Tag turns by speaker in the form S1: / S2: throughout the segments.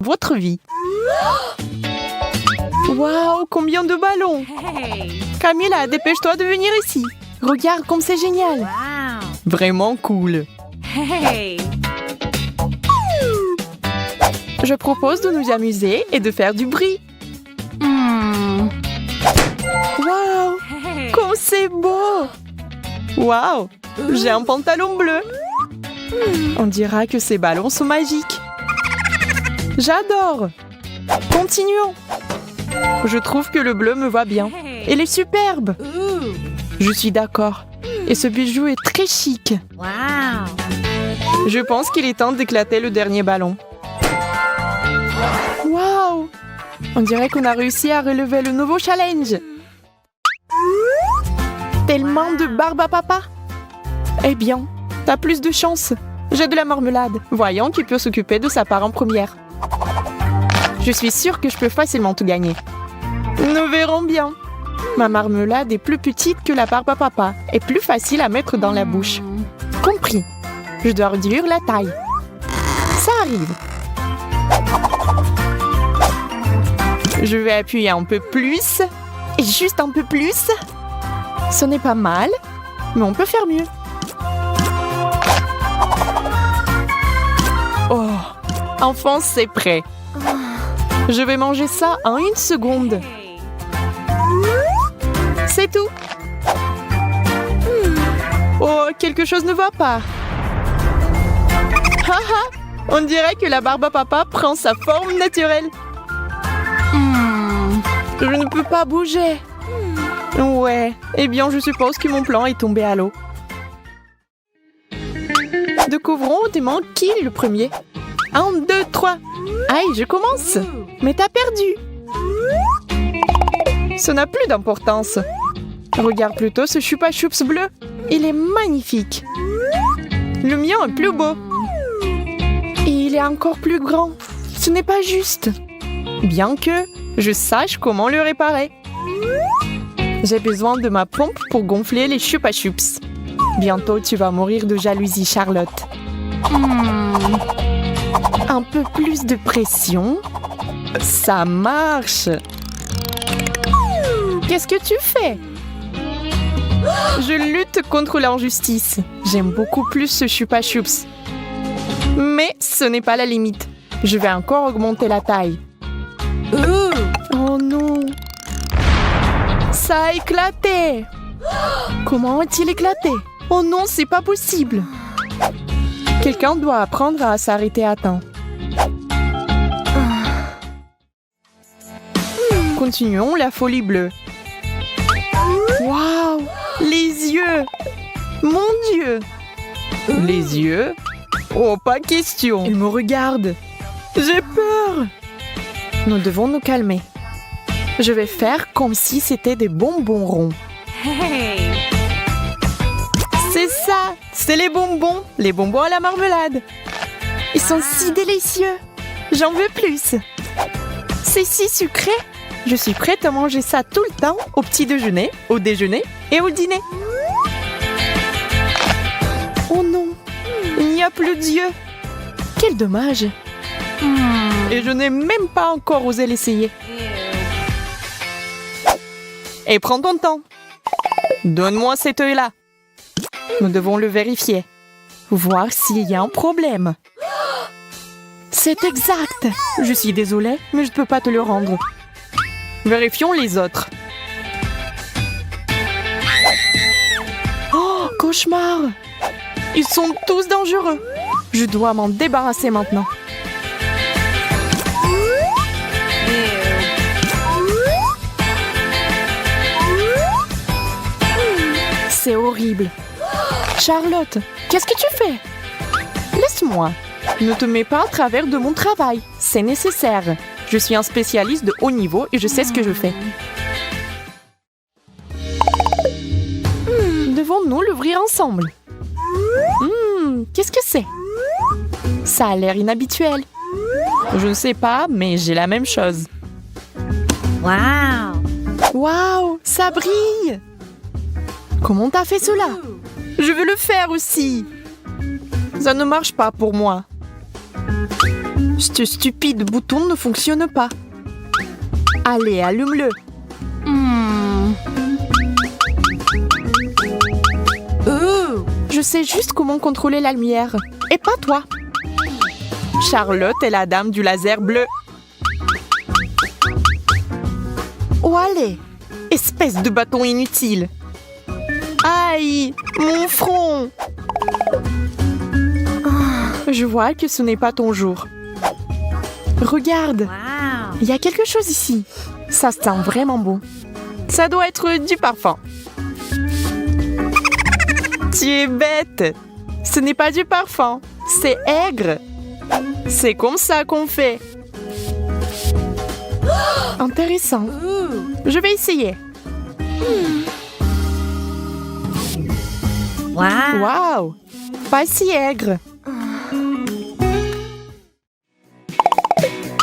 S1: votre vie. Waouh, combien de ballons! Camilla, dépêche-toi de venir ici. Regarde comme c'est génial. Vraiment cool. Je propose de nous amuser et de faire du bruit. Waouh, comme c'est beau! Waouh, j'ai un pantalon bleu. On dira que ces ballons sont magiques. J'adore. Continuons. Je trouve que le bleu me va bien. Il est superbe. Je suis d'accord. Et ce bijou est très chic. Je pense qu'il est temps d'éclater le dernier ballon. Waouh! On dirait qu'on a réussi à relever le nouveau challenge. Tellement de barbe à papa. Eh bien, t'as plus de chance. J'ai de la marmelade. Voyons qui peut s'occuper de sa part en première. Je suis sûre que je peux facilement tout gagner. Nous verrons bien. Ma marmelade est plus petite que la barbe à papa et plus facile à mettre dans la bouche. Compris. Je dois réduire la taille. Ça arrive. Je vais appuyer un peu plus. Et juste un peu plus. Ce n'est pas mal, mais on peut faire mieux. Oh, enfin c'est prêt. Je vais manger ça en 1 seconde. C'est tout. Oh, quelque chose ne va pas. Haha, on dirait que la barbe à papa prend sa forme naturelle. Je ne peux pas bouger. Ouais, eh bien je suppose que mon plan est tombé à l'eau. Découvrons autrement qui est le premier. 1, 2, 3. Aïe, je commence. Mais t'as perdu. Ça n'a plus d'importance. Regarde plutôt ce Chupa Chups bleu. Il est magnifique. Le mien est plus beau. Et il est encore plus grand. Ce n'est pas juste. Bien que je sache comment le réparer. J'ai besoin de ma pompe pour gonfler les Chupa Chups. Bientôt, tu vas mourir de jalousie, Charlotte. Un peu plus de pression. Ça marche. Qu'est-ce que tu fais? Je lutte contre l'injustice. J'aime beaucoup plus ce Chupa Chups. Mais ce n'est pas la limite. Je vais encore augmenter la taille. Oh non! Ça a éclaté! Comment a-t-il éclaté? Oh non, c'est pas possible! Quelqu'un doit apprendre à s'arrêter à temps. Continuons la folie bleue. Waouh! Les yeux! Mon Dieu! Les yeux? Oh, pas question! Il me regarde! J'ai peur! Nous devons nous calmer. Je vais faire comme si c'était des bonbons ronds. C'est ça! C'est les bonbons à la marmelade. Ils sont si délicieux. J'en veux plus. C'est si sucré. Je suis prête à manger ça tout le temps, au petit déjeuner, au déjeuner et au dîner. Oh non, il n'y a plus d'yeux. Quel dommage. Et je n'ai même pas encore osé l'essayer. Et prends ton temps. Donne-moi cet œil-là. Nous devons le vérifier. Voir s'il y a un problème. C'est exact. Je suis désolée, mais je ne peux pas te le rendre. Vérifions les autres. Oh, cauchemar! Ils sont tous dangereux. Je dois m'en débarrasser maintenant. C'est horrible. Charlotte, qu'est-ce que tu fais? Laisse-moi. Ne te mets pas à travers de mon travail. C'est nécessaire. Je suis un spécialiste de haut niveau et je sais ce que je fais. Devons-nous l'ouvrir ensemble? Qu'est-ce que c'est? Ça a l'air inhabituel. Je ne sais pas, mais j'ai la même chose. Waouh, ça brille! Comment t'as fait cela? Je veux le faire aussi. Ça ne marche pas pour moi. Ce stupide bouton ne fonctionne pas. Allez, allume-le. Je sais juste comment contrôler la lumière. Et pas toi. Charlotte est la dame du laser bleu. Oh, allez! Espèce de bâton inutile. Aïe! Mon front! Je vois que ce n'est pas ton jour. Regarde! Il y a quelque chose ici. Ça sent vraiment bon. Ça doit être du parfum. Tu es bête! Ce n'est pas du parfum, c'est aigre. C'est comme ça qu'on fait. Intéressant. Je vais essayer. Waouh! Pas si aigre.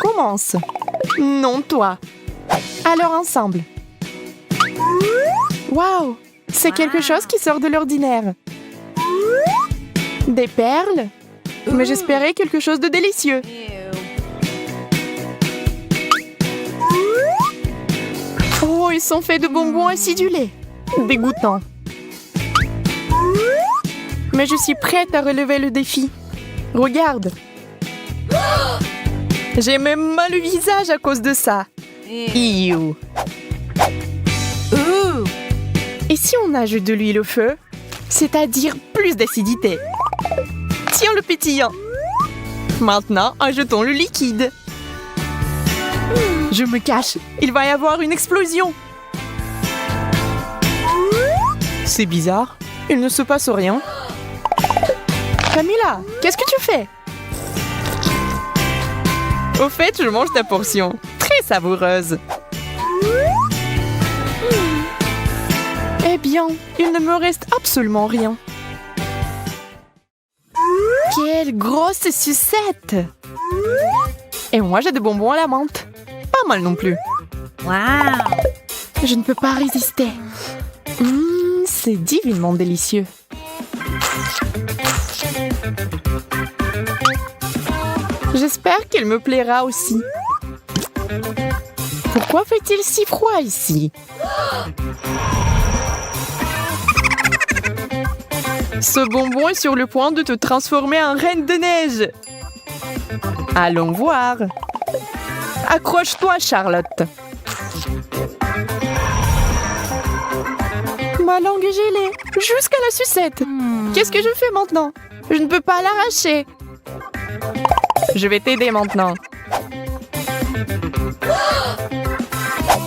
S1: Commence. Non, toi. Alors ensemble. Waouh! C'est quelque chose qui sort de l'ordinaire. Des perles? Mais j'espérais quelque chose de délicieux. Oh, ils sont faits de bonbons acidulés. Dégoûtant. Mais je suis prête à relever le défi. Regarde. J'ai même mal le visage à cause de ça. Iou. Et si on ajoute de l'huile au feu? C'est-à-dire plus d'acidité. Tiens le pétillant. Maintenant, ajoutons le liquide. Je me cache. Il va y avoir une explosion. C'est bizarre. Il ne se passe rien. Camilla, qu'est-ce que tu fais? Au fait, je mange ta portion. Très savoureuse. Eh bien, il ne me reste absolument rien. Quelle grosse sucette! Et moi, j'ai des bonbons à la menthe. Pas mal non plus.
S2: Wow!
S1: Je ne peux pas résister. C'est divinement délicieux. J'espère qu'il me plaira aussi. Pourquoi fait-il si froid ici? Ce bonbon est sur le point de te transformer en reine de neige. Allons voir. Accroche-toi, Charlotte. Ma langue est gelée, jusqu'à la sucette. Qu'est-ce que je fais maintenant? Je ne peux pas l'arracher. Je vais t'aider maintenant.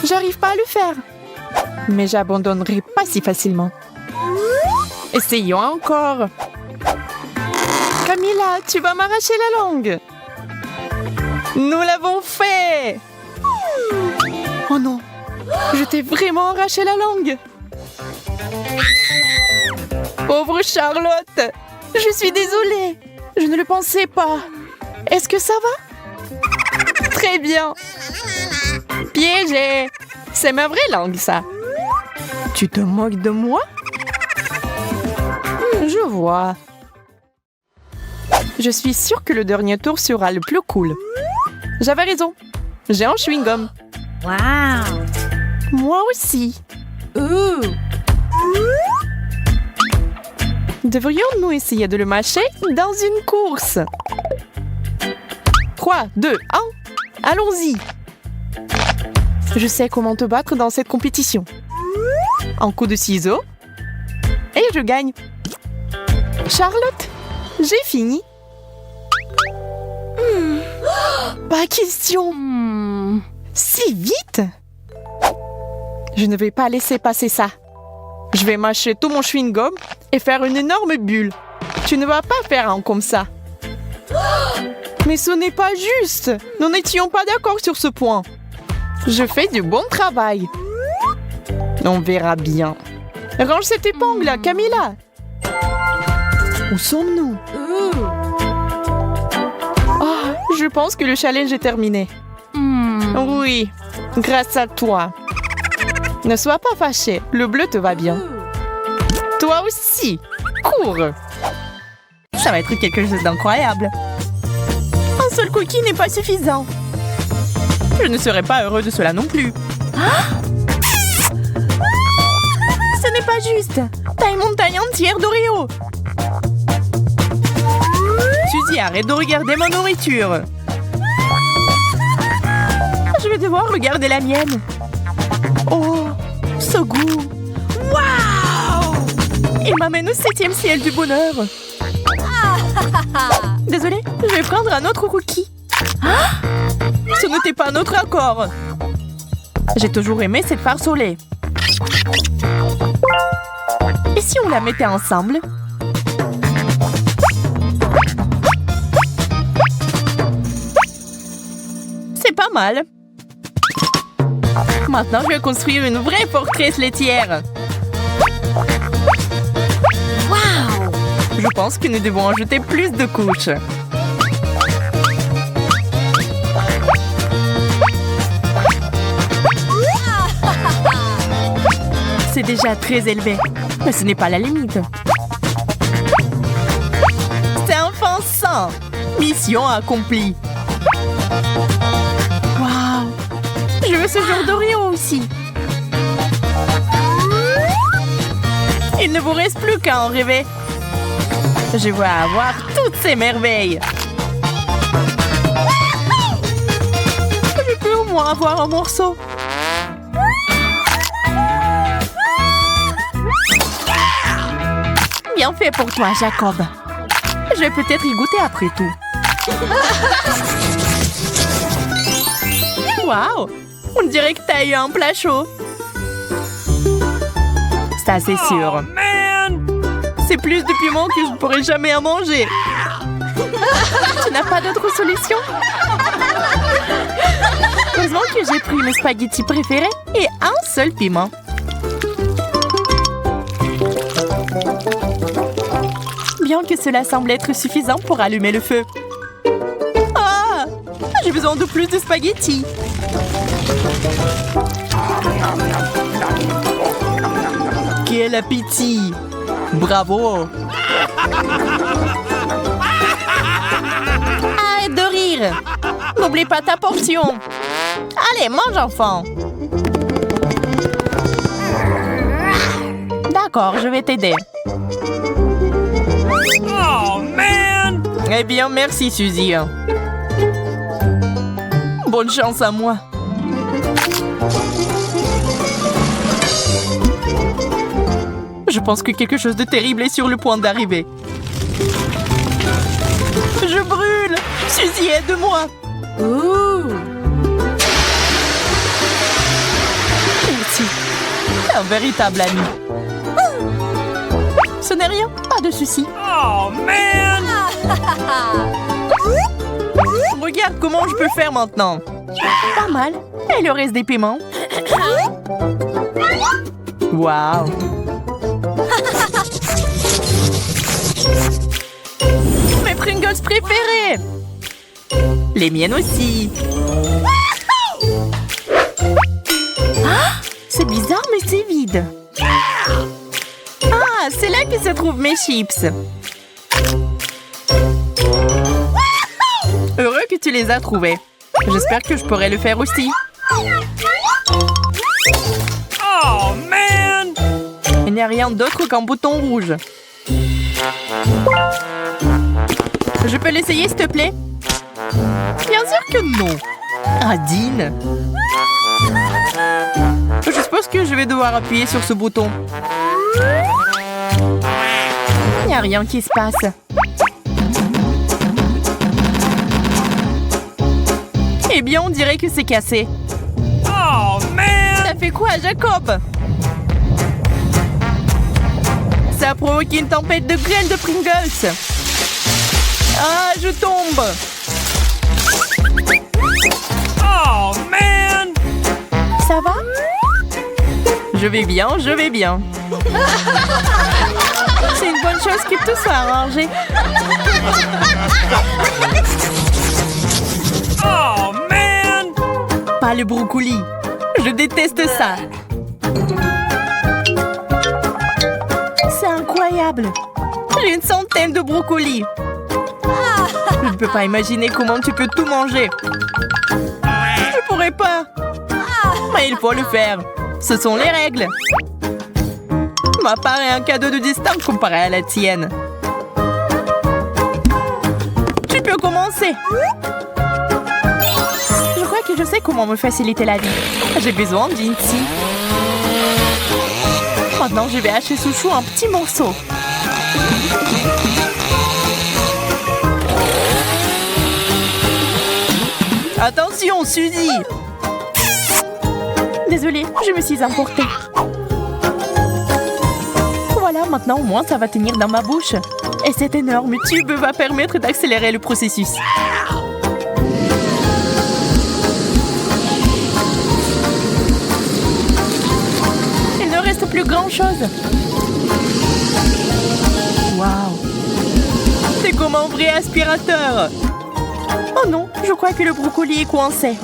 S1: J'arrive pas à le faire. Mais j'abandonnerai pas si facilement. Essayons encore. Camilla, tu vas m'arracher la langue. Nous l'avons fait. Oh non, je t'ai vraiment arraché la langue. Pauvre Charlotte, je suis désolée. Je ne le pensais pas. Est-ce que ça va? Très bien. Piégé. C'est ma vraie langue, ça. Tu te moques de moi? Je vois. Je suis sûre que le dernier tour sera le plus cool. J'avais raison. J'ai un chewing-gum.
S2: Wow!
S1: Moi aussi. Devrions-nous essayer de le mâcher dans une course? 3, 2, 1. Allons-y. Je sais comment te battre dans cette compétition. Un coup de ciseaux. Et je gagne. Charlotte, j'ai fini. Pas question. Si vite? Je ne vais pas laisser passer ça. Je vais mâcher tout mon chewing-gum et faire une énorme bulle. Tu ne vas pas faire un comme ça. Mais ce n'est pas juste. Nous n'étions pas d'accord sur ce point. Je fais du bon travail. On verra bien. Range cette épingle, Camilla. Où sommes-nous? Oh, je pense que le challenge est terminé. Oui, grâce à toi. Ne sois pas fâché, le bleu te va bien. Toi aussi, cours. Ça va être quelque chose d'incroyable. Un Un seul cookie n'est pas suffisant. Je ne serais pas heureux de cela non plus. Ce n'est pas juste. T'as une montagne entière d'Oreo. Suzy, arrête de regarder ma nourriture. Je vais devoir regarder la mienne. Oh, ce goût. Waouh! Il m'amène au 7e ciel du bonheur. Désolée, je vais prendre un autre cookie. Ce n'était pas notre accord. J'ai toujours aimé cette farce au lait. Et si on la mettait ensemble? C'est pas mal. Maintenant, je vais construire une vraie forteresse laitière.
S2: Wow!
S1: Je pense que nous devons ajouter plus de couches. C'est déjà très élevé, mais ce n'est pas la limite. C'est offensant. Mission accomplie. Waouh! Je veux ce genre d'Oreo aussi. Il ne vous reste plus qu'à en rêver. Je veux avoir toutes ces merveilles. Je peux au moins avoir un morceau. Bien fait pour toi, Jacob. Je vais peut-être y goûter après tout. Waouh! On dirait que t'as eu un plat chaud. Ça, c'est sûr. C'est plus de piment que je ne pourrai jamais en manger. Tu n'as pas d'autre solution? Heureusement que j'ai pris mes spaghettis préférés et un seul piment. Bien que cela semble être suffisant pour allumer le feu. Ah! J'ai besoin de plus de spaghettis. Quel appétit! Bravo! Arrête de rire! N'oublie pas ta portion! Allez, mange, enfant! D'accord, je vais t'aider.
S3: Oh, man!
S1: Eh bien, merci, Suzy. Bonne chance à moi. Je pense que quelque chose de terrible est sur le point d'arriver. Je brûle! Suzy, aide-moi!
S2: Ouh!
S1: Merci. Un véritable ami. Ce n'est rien, pas de souci.
S3: Oh, man!
S1: Regarde comment je peux faire maintenant. Pas mal. Et le reste des piments. Waouh! Mes Pringles préférés! Les miennes aussi! Ah! C'est bizarre, mais c'est vide. Ah, c'est là que se trouvent mes chips. Heureux que tu les as trouvés. J'espère que je pourrai le faire aussi.
S3: Oh, man!
S1: Il n'y a rien d'autre qu'un bouton rouge. Je peux l'essayer, s'il te plaît? Bien sûr que non. Adine. Je suppose que je vais devoir appuyer sur ce bouton. Il n'y a rien qui se passe. Eh bien, on dirait que c'est cassé.
S3: Oh, man!
S1: Ça fait quoi, Jacob? Ça a provoqué une tempête de grêle de Pringles. Ah, je tombe.
S3: Oh, man!
S1: Ça va? Je vais bien, je vais bien. C'est une bonne chose que tout soit arrangé.
S3: Oh, man!
S1: Pas le brocoli. Je déteste ça. C'est incroyable. J'ai une centaine de brocolis. Je ne peux pas imaginer comment tu peux tout manger. Je pourrais pas. Mais il faut le faire. Ce sont les règles. Ma part est un cadeau de destin comparé à la tienne. Tu peux commencer. Je crois que je sais comment me faciliter la vie. J'ai besoin d'Inti. Maintenant, je vais hacher ce chou en petits morceaux. Attention, Suzy! Désolée, je me suis emportée. Voilà, maintenant au moins ça va tenir dans ma bouche. Et cet énorme tube va permettre d'accélérer le processus. Il ne reste plus grand-chose. Waouh! C'est comme un vrai aspirateur. Oh non, je crois que le brocoli est coincé.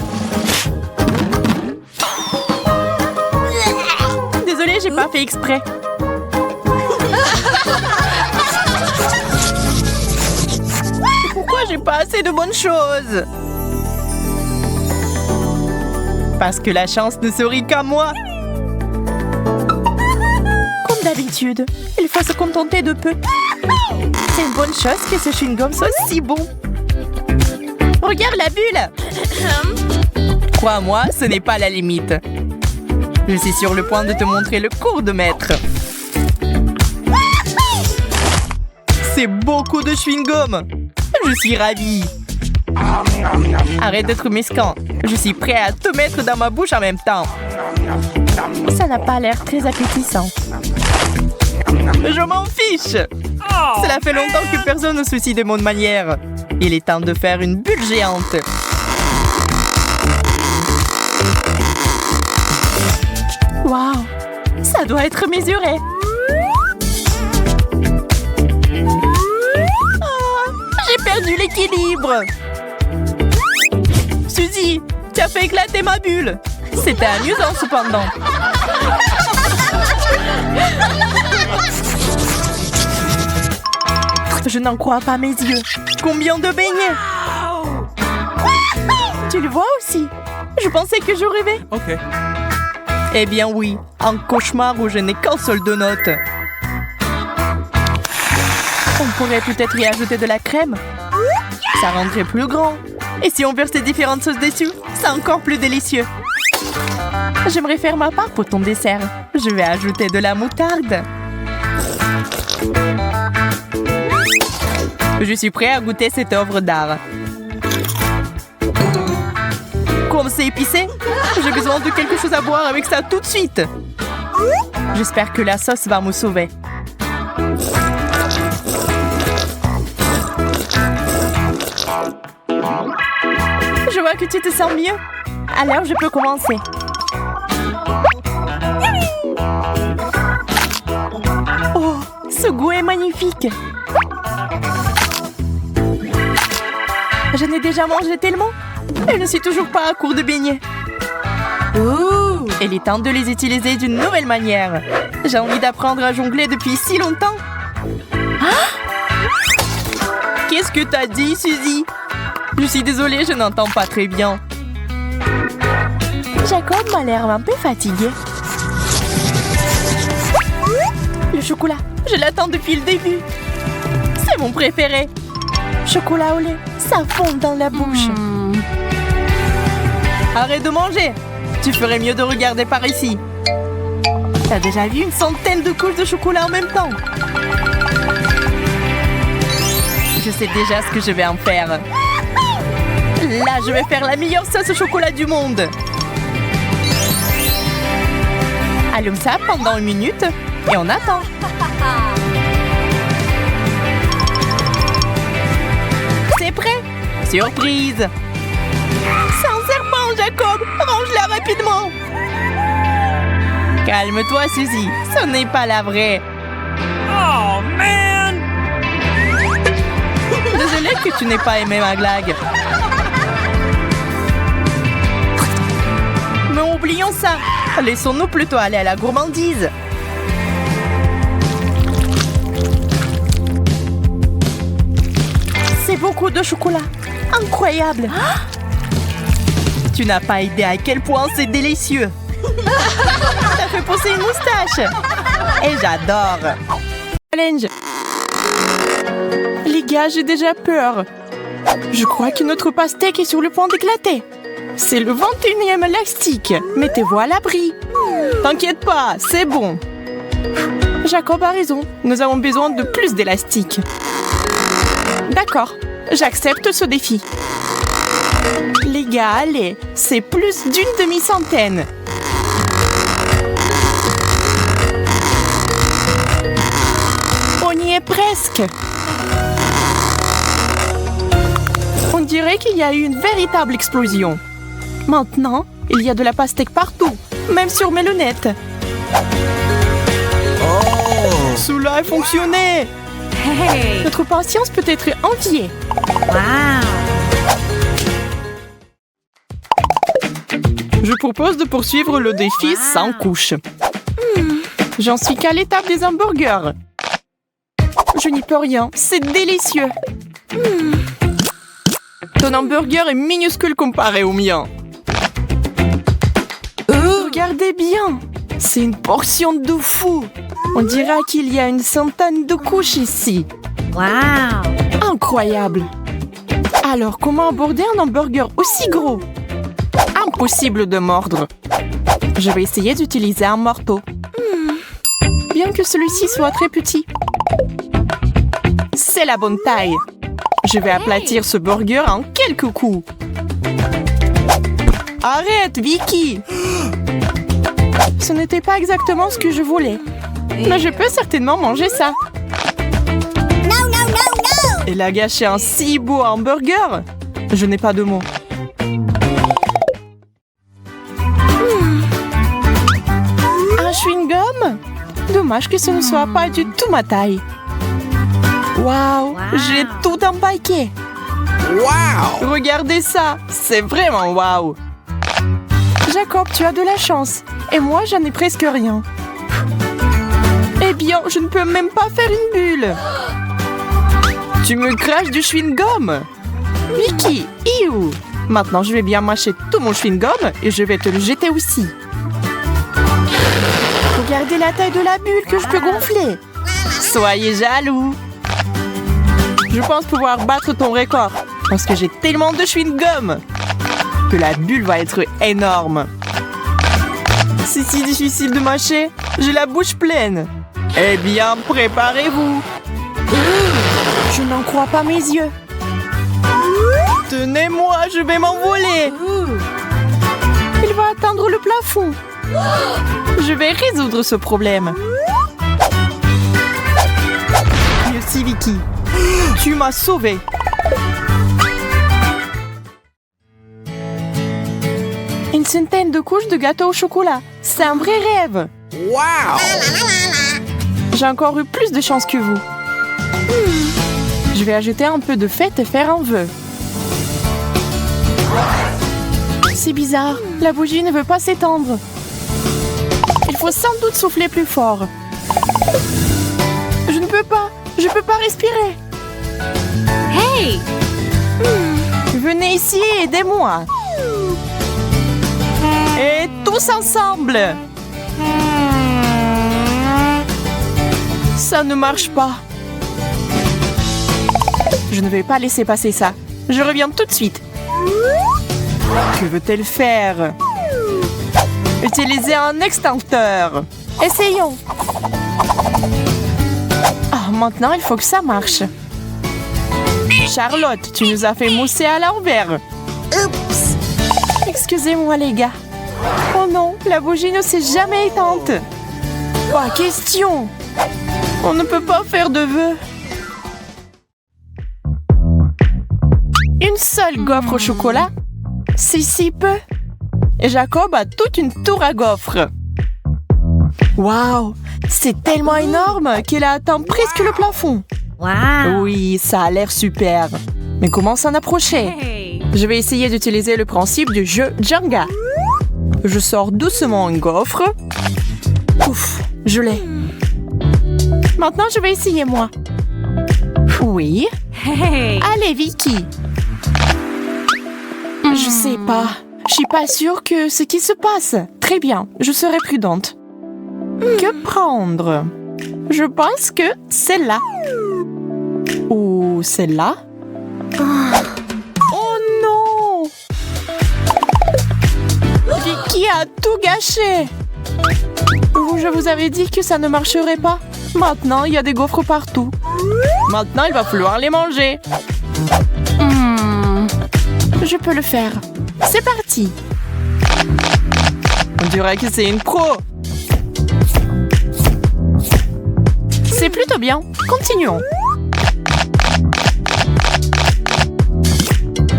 S1: Désolée, j'ai pas fait exprès. Pourquoi j'ai pas assez de bonnes choses? Parce que la chance ne sourit qu'à moi. Comme d'habitude, il faut se contenter de peu. C'est une bonne chose que ce chewing-gum soit si bon. Regarde la bulle! Crois-moi, ce n'est pas la limite. Je suis sur le point de te montrer le cours de maître. C'est beaucoup de chewing-gum. Je suis ravie. Arrête d'être mesquin. Je suis prêt à te mettre dans ma bouche en même temps. Ça n'a pas l'air très appétissant. Je m'en fiche. Cela fait longtemps que personne ne se soucie de mon manière. Il est temps de faire une bulle géante. Waouh, ça doit être mesuré. Oh, j'ai perdu l'équilibre. Suzy, tu as fait éclater ma bulle. C'était amusant cependant. Je n'en crois pas mes yeux. Combien de beignets? Tu le vois aussi? Je pensais que je rêvais.
S3: Okay.
S1: Eh bien oui, un cauchemar où je n'ai qu'un seul donut. On pourrait peut-être y ajouter de la crème. Ça rendrait plus grand. Et si on versait différentes sauces dessus, c'est encore plus délicieux. J'aimerais faire ma part pour ton dessert. Je vais ajouter de la moutarde. Je suis prêt à goûter cette œuvre d'art. Comme c'est épicé, j'ai besoin de quelque chose à boire avec ça tout de suite. J'espère que la sauce va me sauver. Je vois que tu te sens mieux. Alors je peux commencer. Oh, ce goût est magnifique. J'en ai déjà mangé tellement. Je ne suis toujours pas à court de beignets.
S2: Ouh!
S1: Il est temps de les utiliser d'une nouvelle manière. J'ai envie d'apprendre à jongler depuis si longtemps. Qu'est-ce que t'as dit, Suzy? Je suis désolée, je n'entends pas très bien. Jacob m'a l'air un peu fatigué. Le chocolat, je l'attends depuis le début. C'est mon préféré. Chocolat au lait, ça fond dans la bouche. Arrête de manger. Tu ferais mieux de regarder par ici. T'as déjà vu une centaine de couches de chocolat en même temps? Je sais déjà ce que je vais en faire. Là, je vais faire la meilleure sauce au chocolat du monde. Allume ça pendant 1 minute et on attend. C'est prêt? Surprise! C'est un serpent, Jacob! Range-la rapidement! Calme-toi, Suzy. Ce n'est pas la vraie.
S3: Oh, man!
S1: Désolée que tu n'aies pas aimé ma blague. Mais oublions ça. Laissons-nous plutôt aller à la gourmandise. C'est C'est beaucoup de chocolat. Incroyable. Tu n'as pas idée à quel point c'est délicieux. Ça fait pousser une moustache. Et j'adore. Challenge. Les gars, j'ai déjà peur. Je crois que notre pastèque est sur le point d'éclater. C'est le 21e élastique. Mettez-vous à l'abri. T'inquiète pas, c'est bon. Jacob a raison. Nous avons besoin de plus d'élastique. D'accord, j'accepte ce défi. Les gars, allez, c'est plus d'une demi-centaine. On y est presque. On dirait qu'il y a eu une véritable explosion. Maintenant, il y a de la pastèque partout, même sur mes lunettes. Cela a fonctionné.
S2: Hey!
S1: Notre patience peut être enviée.
S2: Wow!
S1: Je propose de poursuivre le défi sans couche. J'en suis qu'à l'étape des hamburgers. Je n'y peux rien, c'est délicieux. Ton hamburger est minuscule comparé au mien. Regardez bien, c'est une portion de fou. On dirait qu'il y a une centaine de couches ici.
S2: Wow!
S1: Incroyable. Alors, comment aborder un hamburger aussi gros? Impossible de mordre. Je vais essayer d'utiliser un marteau. Bien que celui-ci soit très petit. C'est la bonne taille. Je vais aplatir ce burger en quelques coups. Arrête, Vicky! Ce n'était pas exactement ce que je voulais. Mais je peux certainement manger ça. Elle a gâché un si beau hamburger. Je n'ai pas de mots. Un chewing-gum? Dommage que ce ne soit pas du tout ma taille. Waouh, j'ai tout empaqué.
S3: Wow!
S1: Regardez ça, c'est vraiment waouh. Jacob, tu as de la chance. Et moi, j'en ai presque rien. Eh bien, je ne peux même pas faire une bulle. Tu me craches du chewing-gum. Vicky, iou. Maintenant, je vais bien mâcher tout mon chewing-gum et je vais te le jeter aussi. Regardez la taille de la bulle que je peux gonfler. Soyez jaloux. Je pense pouvoir battre ton record parce que j'ai tellement de chewing-gum que la bulle va être énorme. C'est si difficile de mâcher, j'ai la bouche pleine. Eh bien, préparez-vous. Je n'en crois pas mes yeux. Tenez-moi, je vais m'envoler. Il va atteindre le plafond. Je vais résoudre ce problème. Merci, Vicky. Tu m'as sauvée. Une centaine de couches de gâteau au chocolat. C'est un vrai rêve.
S3: Wow!
S1: J'ai encore eu plus de chance que vous. Je vais ajouter un peu de fête et faire un vœu. C'est bizarre. La bougie ne veut pas s'étendre. Il faut sans doute souffler plus fort. Je ne peux pas. Je peux pas respirer.
S2: Hey!
S1: Venez ici et aidez-moi. Et tous ensemble. Ça ne marche pas. Je ne vais pas laisser passer ça. Je reviens tout de suite. Que veut-elle faire? Utiliser un extincteur. Essayons. Ah, maintenant, il faut que ça marche. Charlotte, tu nous as fait mousser à l'envers. Oups. Excusez-moi, les gars. Oh non, la bougie ne s'est jamais éteinte. Pas question. On ne peut pas faire de vœux. Une seule gaufre au chocolat? C'est si peu. Et Jacob a toute une tour à gaufres. Waouh, c'est tellement énorme qu'elle a atteint presque le plafond.
S2: Wow!
S1: Oui, ça a l'air super. Mais comment s'en approcher?
S2: Hey!
S1: Je vais essayer d'utiliser le principe du jeu Jenga. Je sors doucement un gaufre. Ouf, je l'ai. Maintenant, je vais essayer moi. Oui,
S2: Hey.
S1: Allez, Vicky. Je sais pas. Je suis pas sûre que ce qui se passe. Très bien, je serai prudente. Que prendre? Je pense que celle-là. Ou celle-là? Oh non! Vicky a tout gâché. Je vous avais dit que ça ne marcherait pas. Maintenant, il y a des gaufres partout. Maintenant, il va falloir les manger. Je peux le faire. C'est parti. On dirait que c'est une pro. C'est plutôt bien. Continuons.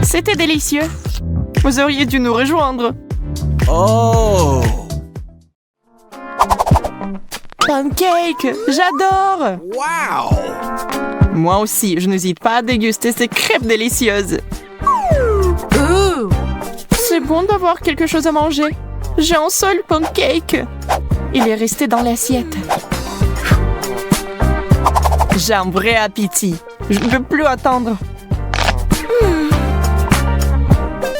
S1: C'était délicieux. Vous auriez dû nous rejoindre.
S3: Oh!
S1: Pancake, j'adore.
S3: Wow!
S1: Moi aussi, je n'hésite pas à déguster ces crêpes délicieuses. C'est bon d'avoir quelque chose à manger. J'ai un seul pancake. Il est resté dans l'assiette. J'ai un vrai appétit. Je ne peux plus attendre.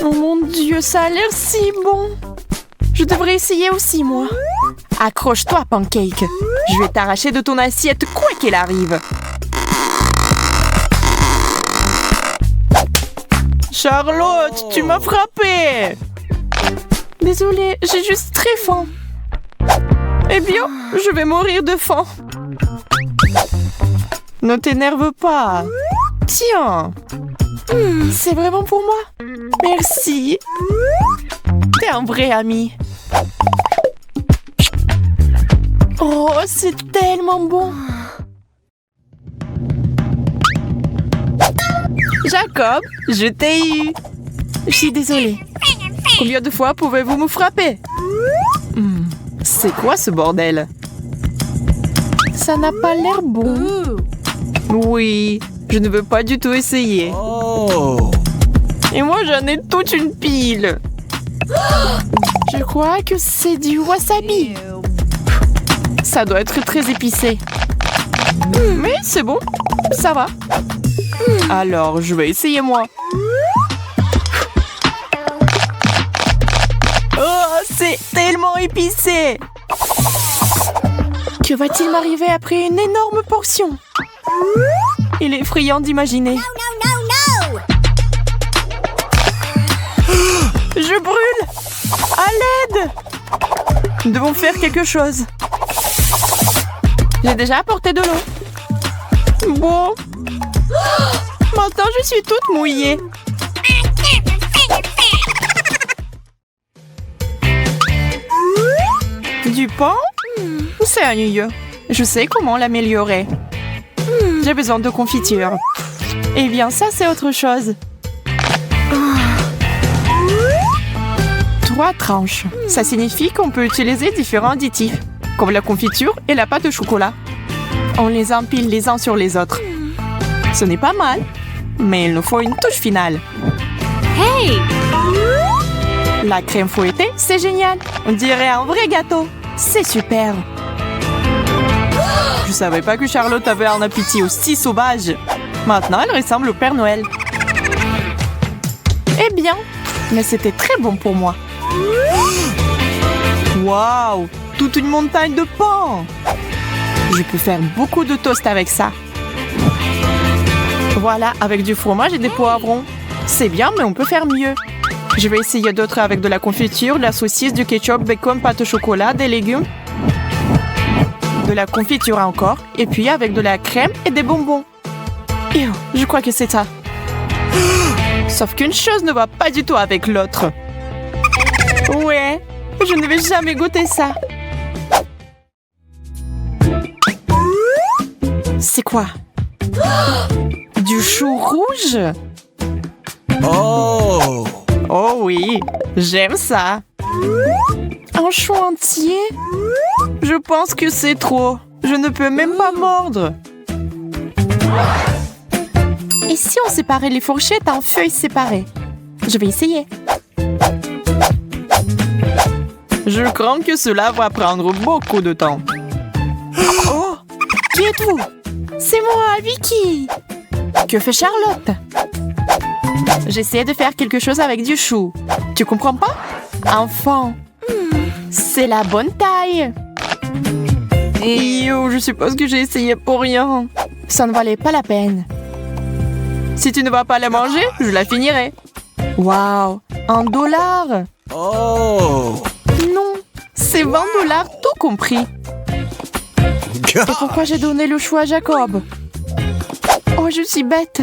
S1: Oh mon Dieu, ça a l'air si bon. Je devrais essayer aussi, moi. Accroche-toi, pancake. Je vais t'arracher de ton assiette quoi qu'il arrive. Charlotte, tu m'as frappée. Désolée, j'ai juste très faim. Eh bien, je vais mourir de faim. Ne t'énerve pas. Tiens. C'est vraiment pour moi. Merci. T'es un vrai ami. Oh, c'est tellement bon. Jacob, je t'ai eu. Je suis désolée. Combien de fois pouvez-vous me frapper? C'est quoi ce bordel? Ça n'a pas l'air bon. Oui, je ne veux pas du tout essayer.
S3: Oh!
S1: Et moi, j'en ai toute une pile. Je crois que c'est du wasabi. Ça doit être très épicé. Mais c'est bon, ça va. Alors, je vais essayer moi. Oh, c'est tellement épicé. Que va-t-il m'arriver après une énorme portion? Il est effrayant d'imaginer. Je brûle! À l'aide! Nous devons faire quelque chose. J'ai déjà apporté de l'eau. Bon. Maintenant, je suis toute mouillée. Du pain? C'est ennuyeux. Je sais comment l'améliorer. J'ai besoin de confiture. Eh bien, ça, c'est autre chose. 3 tranches. Ça signifie qu'on peut utiliser différents additifs, comme la confiture et la pâte au chocolat. On les empile les uns sur les autres. Ce n'est pas mal, mais il nous faut une touche finale.
S2: Hey!
S1: La crème fouettée, c'est génial. On dirait un vrai gâteau. C'est super. Je savais pas que Charlotte avait un appétit aussi sauvage. Maintenant, elle ressemble au Père Noël. Eh bien, mais c'était très bon pour moi. Waouh! Toute une montagne de pain! Je peux faire beaucoup de toast avec ça. Voilà, avec du fromage et des poivrons. C'est bien, mais on peut faire mieux. Je vais essayer d'autres avec de la confiture, de la saucisse, du ketchup, bacon, pâte au chocolat, des légumes. De la confiture encore. Et puis avec de la crème et des bonbons. Je crois que c'est ça. Sauf qu'une chose ne va pas du tout avec l'autre. Ouais, je ne vais jamais goûter ça. C'est quoi? Du chou rouge?
S3: Oh!
S1: Oh oui, j'aime ça. Un chou entier? Je pense que c'est trop. Je ne peux même pas mordre. Et si on séparait les fourchettes en feuilles séparées? Je vais essayer. Je crains que cela va prendre beaucoup de temps. Oh! Qui êtes-vous? C'est moi, Vicky! Que fait Charlotte? J'essaie de faire quelque chose avec du chou. Tu comprends pas? Enfant, c'est la bonne taille. Yo, je suppose que j'ai essayé pour rien. Ça ne valait pas la peine. Si tu ne vas pas la manger, je la finirai. Waouh, $1.
S3: Oh.
S1: Non, c'est $20 tout compris. Et pourquoi j'ai donné le chou à Jacob? Oh, je suis bête.